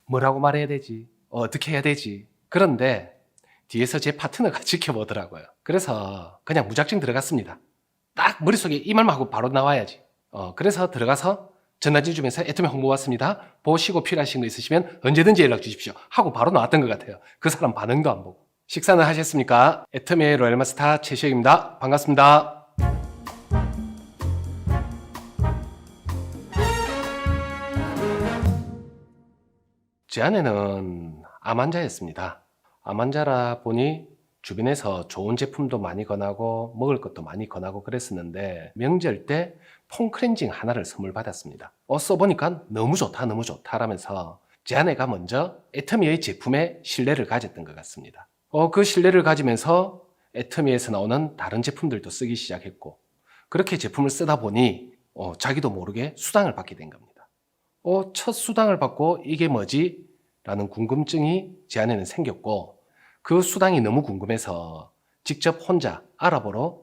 뭐라고 말해야 되지? 어떻게 해야 되지? 그런데 뒤에서 제 파트너가 지켜보더라고요. 그래서 그냥 무작정 들어갔습니다. 딱 머릿속에 이 말만 하고 바로 나와야지. 그래서 들어가서 전단지 주면서 애터미 홍보 왔습니다. 보시고 필요하신 거 있으시면 언제든지 연락 주십시오. 하고 바로 나왔던 것 같아요. 그 사람 반응도 안 보고. 식사는 하셨습니까? 애터미의 로얄마스터 최시혁입니다. 반갑습니다. 제 아내는 암 환자였습니다. 암 환자라 보니 주변에서 좋은 제품도 많이 권하고 먹을 것도 많이 권하고 그랬었는데 명절 때 폼클렌징 하나를 선물 받았습니다. 써보니까 너무 좋다 너무 좋다 라면서 제 아내가 먼저 애터미의 제품에 신뢰를 가졌던 것 같습니다. 그 신뢰를 가지면서 애터미에서 나오는 다른 제품들도 쓰기 시작했고 그렇게 제품을 쓰다 보니 자기도 모르게 수당을 받게 된 겁니다. 첫 수당을 받고 이게 뭐지? 라는 궁금증이 제 안에는 생겼고 그 수당이 너무 궁금해서 직접 혼자 알아보러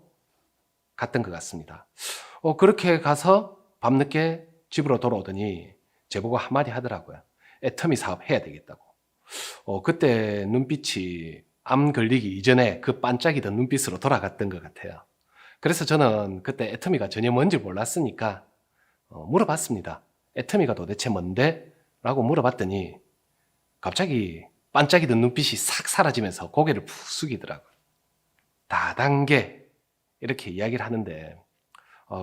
갔던 것 같습니다. 그렇게 가서 밤늦게 집으로 돌아오더니 제보고 한마디 하더라고요. 애터미 사업 해야 되겠다고. 그때 눈빛이 암 걸리기 이전에 그 반짝이던 눈빛으로 돌아갔던 것 같아요. 그래서 저는 그때 애터미가 전혀 뭔지 몰랐으니까 물어봤습니다. 애터미가 도대체 뭔데? 라고 물어봤더니 갑자기 반짝이던 눈빛이 싹 사라지면서 고개를 푹 숙이더라고요. 다단계 이렇게 이야기를 하는데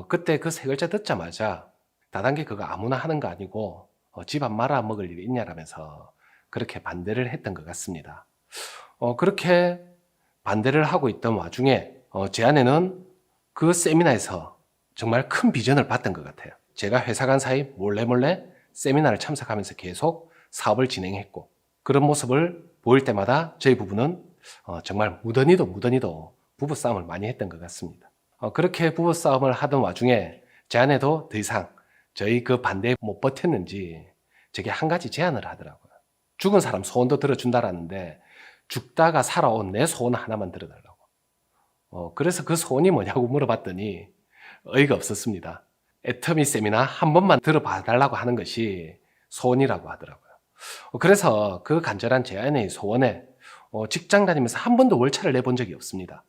그때 그 세 글자 듣자마자 다단계 그거 아무나 하는 거 아니고 집안 말아 먹을 일이 있냐라면서 그렇게 반대를 했던 것 같습니다. 그렇게 반대를 하고 있던 와중에 제 아내는 그 세미나에서 정말 큰 비전을 봤던 것 같아요. 제가 회사 간 사이 몰래 세미나를 참석하면서 계속 사업을 진행했고 그런 모습을 보일 때마다 저희 부부는 정말 무던히도 부부싸움을 많이 했던 것 같습니다. 그렇게 부부싸움을 하던 와중에 제 아내도 더 이상 저희 그 반대에 못 버텼는지 제게 한 가지 제안을 하더라고요. 죽은 사람 소원도 들어준다라는데 죽다가 살아온 내 소원 하나만 들어달라고. 그래서 그 소원이 뭐냐고 물어봤더니 어이가 없었습니다. 애터미 세미나 한 번만 들어봐 달라고 하는 것이 소원이라고 하더라고요. 그래서 그 간절한 제 아내의 소원에 직장 다니면서 한 번도 월차를 내본 적이 없습니다.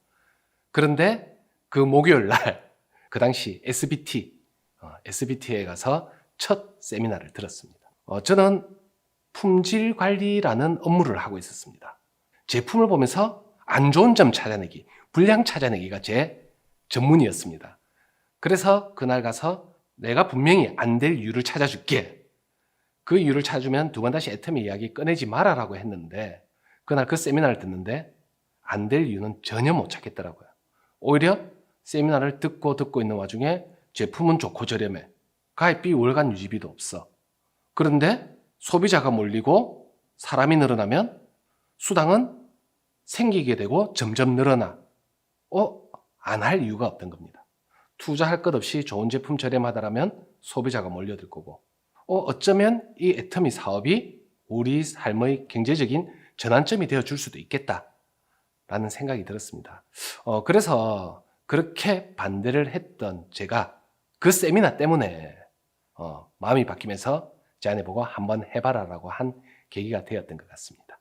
그런데 그 목요일 날, 그 당시 SBT에 가서 첫 세미나를 들었습니다. 저는 품질 관리라는 업무를 하고 있었습니다. 제품을 보면서 안 좋은 점 찾아내기, 불량 찾아내기가 제 전문이었습니다. 그래서 그날 가서 내가 분명히 안 될 이유를 찾아줄게. 그 이유를 찾으면 두 번 다시 애터미 이야기 꺼내지 말아라고 했는데 그날 그 세미나를 듣는데 안 될 이유는 전혀 못 찾겠더라고요. 오히려 세미나를 듣고 있는 와중에 제품은 좋고 저렴해. 가입비 월간 유지비도 없어. 그런데 소비자가 몰리고 사람이 늘어나면 수당은 생기게 되고 점점 늘어나. 안 할 이유가 없던 겁니다. 투자할 것 없이 좋은 제품 저렴하다라면 소비자가 몰려들 거고 어쩌면 이 애터미 사업이 우리 삶의 경제적인 전환점이 되어줄 수도 있겠다라는 생각이 들었습니다. 그래서 그렇게 반대를 했던 제가 그 세미나 때문에 마음이 바뀌면서 제 아내 보고 한번 해봐라라고 한 계기가 되었던 것 같습니다.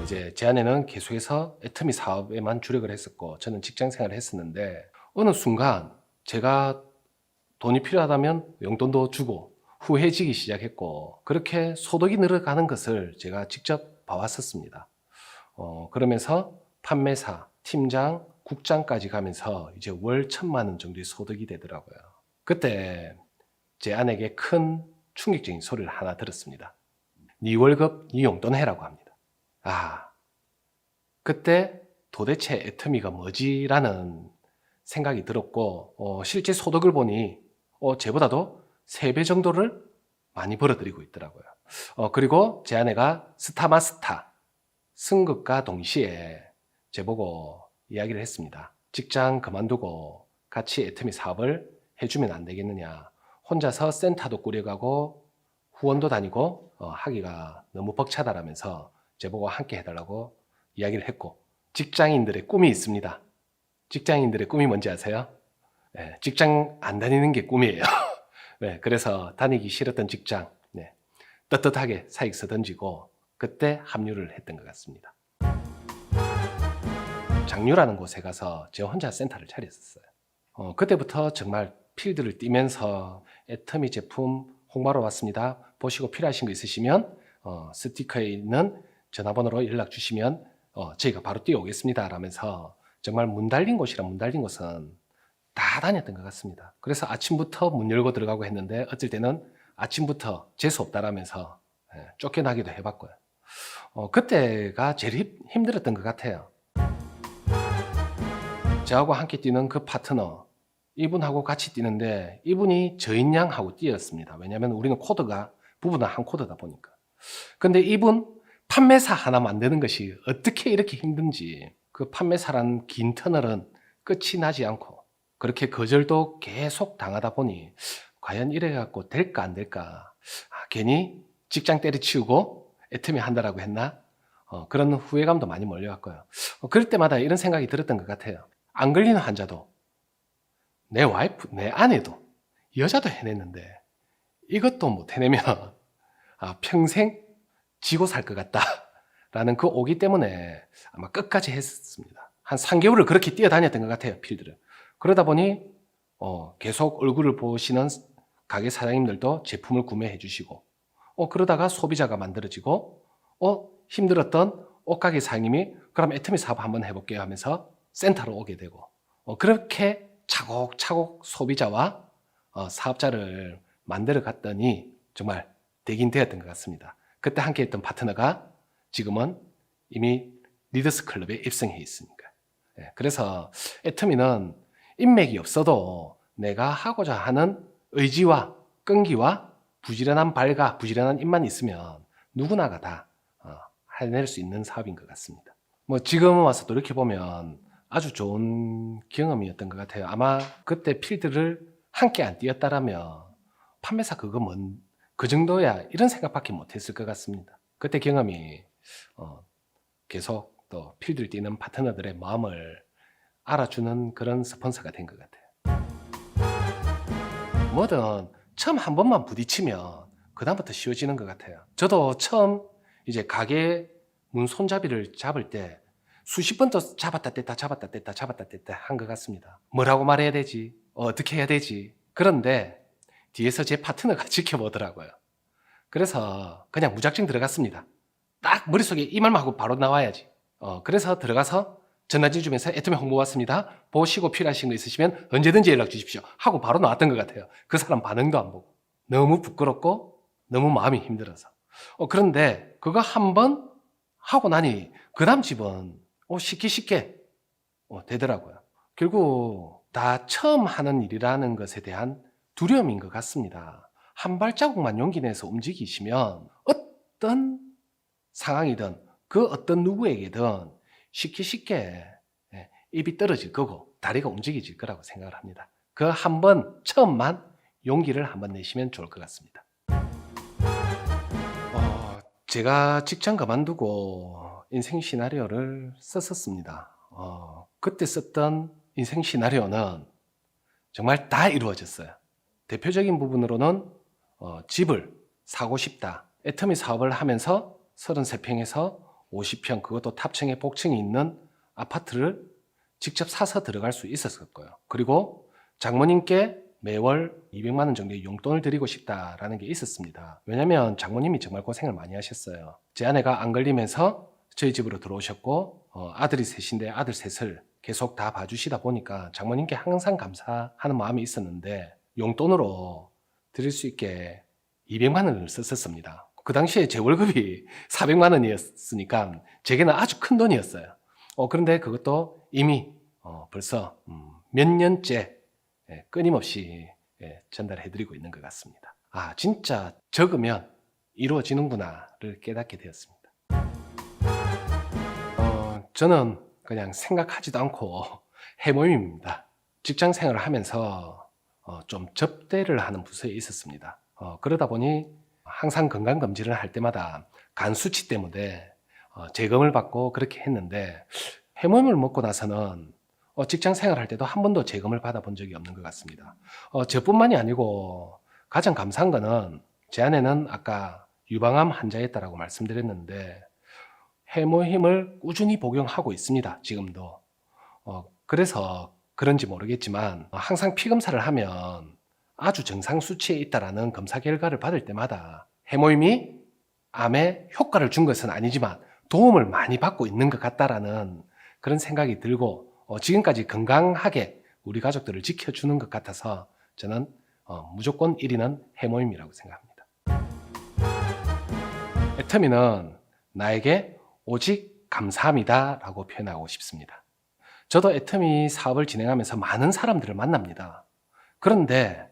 이제 제 아내는 계속해서 애터미 사업에만 주력을 했었고 저는 직장 생활을 했었는데 어느 순간 제가 돈이 필요하다면 용돈도 주고 후해지기 시작했고 그렇게 소득이 늘어가는 것을 제가 직접 봐왔었습니다. 그러면서 판매사, 팀장, 국장까지 가면서 이제 월 1,000만 원 정도의 소득이 되더라고요. 그때 제 아내에게 큰 충격적인 소리를 하나 들었습니다. 네 월급, 네 용돈 해라고 합니다. 그때 도대체 애터미가 뭐지라는 생각이 들었고 실제 소득을 보니 쟤보다도 3배 정도를 많이 벌어들이고 있더라고요. 그리고 제 아내가 스타마스타 승급과 동시에 제보고 이야기를 했습니다. 직장 그만두고 같이 애터미 사업을 해주면 안 되겠느냐. 혼자서 센터도 꾸려가고 후원도 다니고 하기가 너무 벅차다라면서 제보고 함께 해달라고 이야기를 했고 직장인들의 꿈이 있습니다. 직장인들의 꿈이 뭔지 아세요? 네, 직장 안 다니는 게 꿈이에요. 네, 그래서 다니기 싫었던 직장 떳떳하게 사익서 던지고 그때 합류를 했던 것 같습니다. 장류라는 곳에 가서 제 혼자 센터를 차렸었어요. 그때부터 정말 필드를 뛰면서 애터미 제품 홍보하러 왔습니다. 보시고 필요하신 거 있으시면 스티커에 있는 전화번호로 연락 주시면 저희가 바로 뛰어오겠습니다 라면서 정말 문 달린 곳이란 문 달린 곳은 다 다녔던 것 같습니다. 그래서 아침부터 문 열고 들어가고 했는데 어쩔 때는 아침부터 재수 없다라면서 쫓겨나기도 해봤고요. 그때가 제일 힘들었던 것 같아요. 저하고 함께 뛰는 그 파트너, 이분하고 같이 뛰는데 이분이 저인 양하고 뛰었습니다. 왜냐하면 우리는 코드가 부분은 한 코드다 보니까. 근데 이분 판매사 하나 만드는 것이 어떻게 이렇게 힘든지, 그 판매사란 긴 터널은 끝이 나지 않고 그렇게 거절도 계속 당하다 보니 과연 이래갖고 될까 안 될까, 괜히 직장 때려치우고 애터미 한다라고 했나, 그런 후회감도 많이 몰려왔고요. 그럴 때마다 이런 생각이 들었던 것 같아요. 안 걸리는 환자도, 내 와이프, 내 아내도, 여자도 해냈는데 이것도 못 해내면 평생 지고 살 것 같다 라는 그 오기 때문에 아마 끝까지 했습니다. 한 3개월을 그렇게 뛰어다녔던 것 같아요, 필드를. 그러다 보니 계속 얼굴을 보시는 가게 사장님들도 제품을 구매해 주시고, 그러다가 소비자가 만들어지고, 힘들었던 옷가게 사장님이 그럼 애터미 사업 한번 해볼게요 하면서 센터로 오게 되고, 그렇게 차곡차곡 소비자와 사업자를 만들어 갔더니 정말 되긴 되었던 것 같습니다. 그때 함께 했던 파트너가 지금은 이미 리더스 클럽에 입성해 있으니까. 그래서 애터미는 인맥이 없어도 내가 하고자 하는 의지와 끈기와 부지런한 발과 부지런한 입만 있으면 누구나가 다 해낼 수 있는 사업인 것 같습니다. 지금 와서 돌이켜보면 아주 좋은 경험이었던 것 같아요. 아마 그때 필드를 함께 안 뛰었다라면 판매사 그 정도야 이런 생각밖에 못했을 것 같습니다. 그때 경험이 계속 또 필드를 뛰는 파트너들의 마음을 알아주는 그런 스폰서가 된 것 같아요. 뭐든 처음 한 번만 부딪히면 그다음부터 쉬워지는 것 같아요. 저도 처음 이제 가게 문 손잡이를 잡을 때 수십 번 또 잡았다 뗐다 잡았다 뗐다 잡았다 뗐다 한 것 같습니다. 뭐라고 말해야 되지? 어떻게 해야 되지? 그런데 뒤에서 제 파트너가 지켜보더라고요. 그래서 그냥 무작정 들어갔습니다. 딱 머릿속에 이 말만 하고 바로 나와야지. 그래서 들어가서 전화지 주면서 애터미 홍보 왔습니다. 보시고 필요하신 거 있으시면 언제든지 연락 주십시오 하고 바로 나왔던 것 같아요. 그 사람 반응도 안 보고. 너무 부끄럽고 너무 마음이 힘들어서. 그런데 그거 한번 하고 나니 그 다음 집은 쉽게 되더라고요. 결국 다 처음 하는 일이라는 것에 대한 두려움인 것 같습니다. 한 발자국만 용기 내서 움직이시면 어떤 상황이든 그 어떤 누구에게든 쉽게 입이 떨어질 거고 다리가 움직여질 거라고 생각을 합니다. 그 한 번 처음만 용기를 한번 내시면 좋을 것 같습니다. 제가 직장 그만두고 인생 시나리오를 썼었습니다. 그때 썼던 인생 시나리오는 정말 다 이루어졌어요. 대표적인 부분으로는 집을 사고 싶다. 애터미 사업을 하면서 33평에서 50평, 그것도 탑층에 복층이 있는 아파트를 직접 사서 들어갈 수 있었고요. 그리고 장모님께 매월 200만 원 정도의 용돈을 드리고 싶다라는 게 있었습니다. 왜냐하면 장모님이 정말 고생을 많이 하셨어요. 제 아내가 안 걸리면서 저희 집으로 들어오셨고 아들이 셋인데 아들 셋을 계속 다 봐주시다 보니까 장모님께 항상 감사하는 마음이 있었는데 용돈으로 드릴 수 있게 200만 원을 썼었습니다. 그 당시에 제 월급이 400만 원이었으니까 제게는 아주 큰 돈이었어요. 그런데 그것도 이미 벌써 몇 년째 끊임없이 전달해드리고 있는 것 같습니다. 진짜 적으면 이루어지는구나를 깨닫게 되었습니다. 저는 그냥 생각하지도 않고 해모임입니다. 직장 생활을 하면서 좀 접대를 하는 부서에 있었습니다. 그러다 보니 항상 건강검진을 할 때마다 간 수치 때문에 재검을 받고 그렇게 했는데, 해모임을 먹고 나서는 직장 생활할 때도 한 번도 재검을 받아본 적이 없는 것 같습니다. 저뿐만이 아니고 가장 감사한 거는 제 아내는 아까 유방암 환자였다라고 말씀드렸는데 해모힘을 꾸준히 복용하고 있습니다. 지금도. 그래서 그런지 모르겠지만 항상 피 검사를 하면 아주 정상 수치에 있다라는 검사 결과를 받을 때마다 해모힘이 암에 효과를 준 것은 아니지만 도움을 많이 받고 있는 것 같다라는 그런 생각이 들고 지금까지 건강하게 우리 가족들을 지켜주는 것 같아서 저는 무조건 1위는 해모임이라고 생각합니다. 애터미는 나에게 오직 감사합니다 라고 표현하고 싶습니다. 저도 애터미 사업을 진행하면서 많은 사람들을 만납니다. 그런데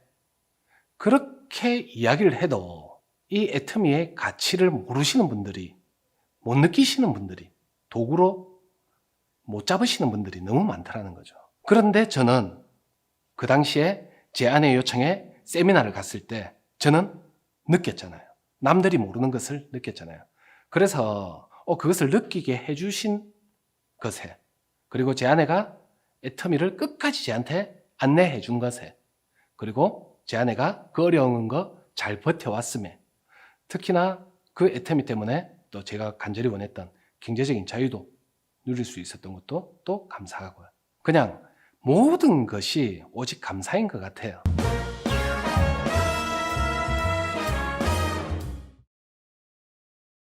그렇게 이야기를 해도 이 애터미의 가치를 모르시는 분들이, 못 느끼시는 분들이, 도구로 못 잡으시는 분들이 너무 많다는 거죠. 그런데 저는 그 당시에 제 아내 요청에 세미나를 갔을 때 저는 느꼈잖아요. 남들이 모르는 것을 느꼈잖아요. 그래서 그것을 느끼게 해주신 것에, 그리고 제 아내가 애터미를 끝까지 저한테 안내해 준 것에, 그리고 제 아내가 그 어려운 거 잘 버텨왔음에, 특히나 그 애터미 때문에 또 제가 간절히 원했던 경제적인 자유도 누릴 수 있었던 것도 또 감사하고요. 그냥 모든 것이 오직 감사인 것 같아요.